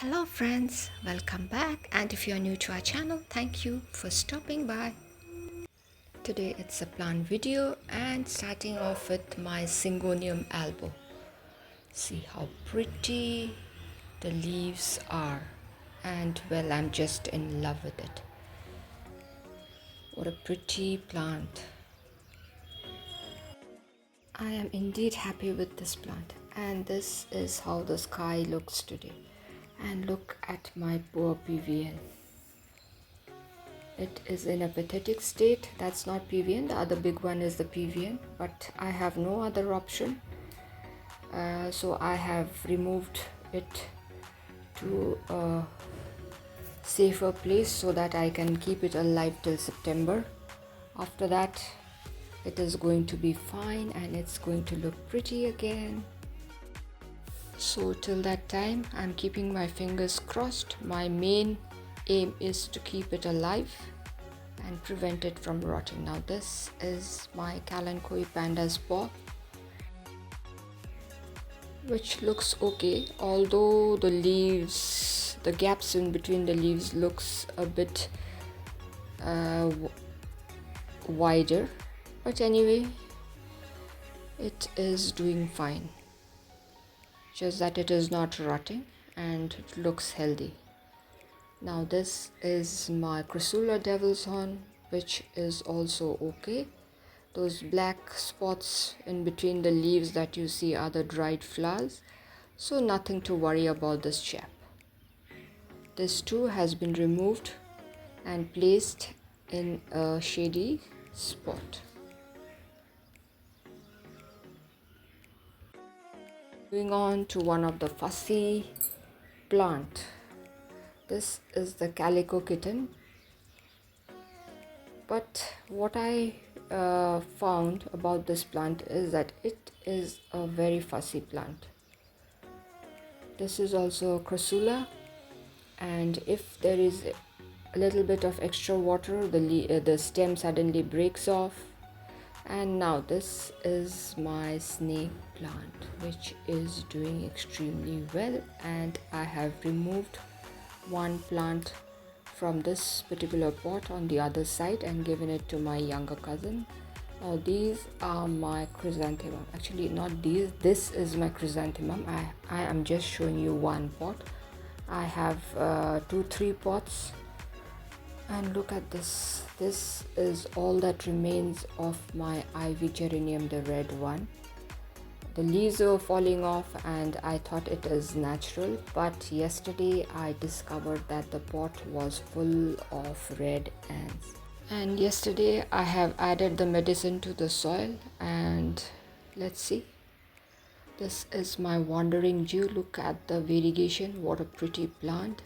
Hello friends, welcome back, and if you are new to our channel, thank you for stopping by. Today it's a plant video and starting off with my Syngonium albo. See how pretty the leaves are, and well, I'm just in love with it. What a pretty plant. I am indeed happy with this plant, and this is how the sky looks today. And look at my poor PVN. It is in a pathetic state. That's not PVN, the other big one is the PVN, but I have no other option. So I have removed it to a safer place so that I can keep it alive till September. After that, it is going to be fine and it's going to look pretty again. So till that time, I'm keeping my fingers crossed. My main aim is to keep it alive and prevent it from rotting. Now this is my Kalanchoe panda's paw, which looks okay, although the leaves, the gaps in between the leaves looks a bit wider, but anyway, it is doing fine. Just that it is not rotting and it looks healthy. Now this is my Chrysula devil's horn, which is also okay. Those black spots in between the leaves that you see are the dried flowers, so nothing to worry about this chap. This too has been removed and placed in a shady spot. Moving on to one of the fussy plant. This is the calico kitten. But what I found about this plant is that it is a very fussy plant. This is also Chrysula, and if there is a little bit of extra water, the stem suddenly breaks off. And now this is my snake plant, which is doing extremely well, and I have removed one plant from this particular pot on the other side and given it to my younger cousin. Now these are my chrysanthemum. Actually not these, this is my chrysanthemum. I am just showing you one pot. I have 2-3 pots. And look at this. This is all that remains of my ivy geranium, the red one. The leaves were falling off and I thought it is natural, but yesterday I discovered that the pot was full of red ants. And yesterday I have added the medicine to the soil, and let's see. This is my wandering Jew. Look at the variegation. What a pretty plant.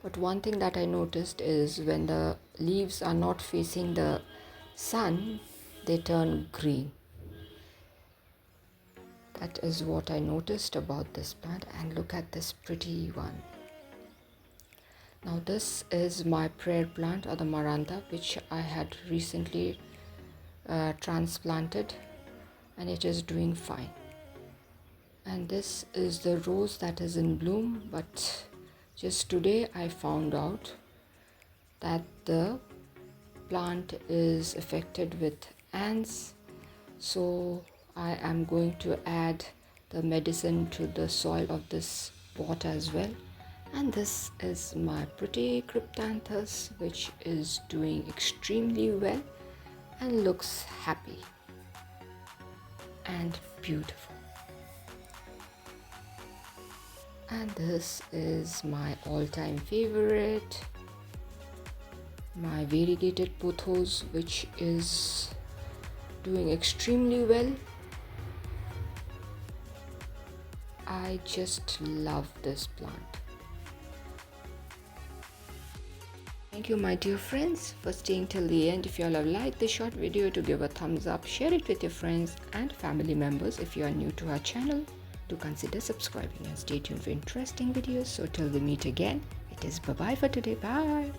But one thing that I noticed is when the leaves are not facing the sun, they turn green. That is what I noticed about this plant. And look at this pretty one. Now this is my prayer plant, or the Marantha, which I had recently transplanted, and it is doing fine. And this is the rose that is in bloom, but just today I found out that the plant is affected with ants, so I am going to add the medicine to the soil of this pot as well. And this is my pretty cryptanthus, which is doing extremely well and looks happy and beautiful. And this is my all-time favorite, my variegated pothos, which is doing extremely well. I just love this plant. Thank you, my dear friends, for staying till the end. If you all have liked this short video, to give a thumbs up, share it with your friends and family members. If you are new to our channel, do consider subscribing and stay tuned for interesting videos. So till we meet again, it is bye-bye for today. Bye.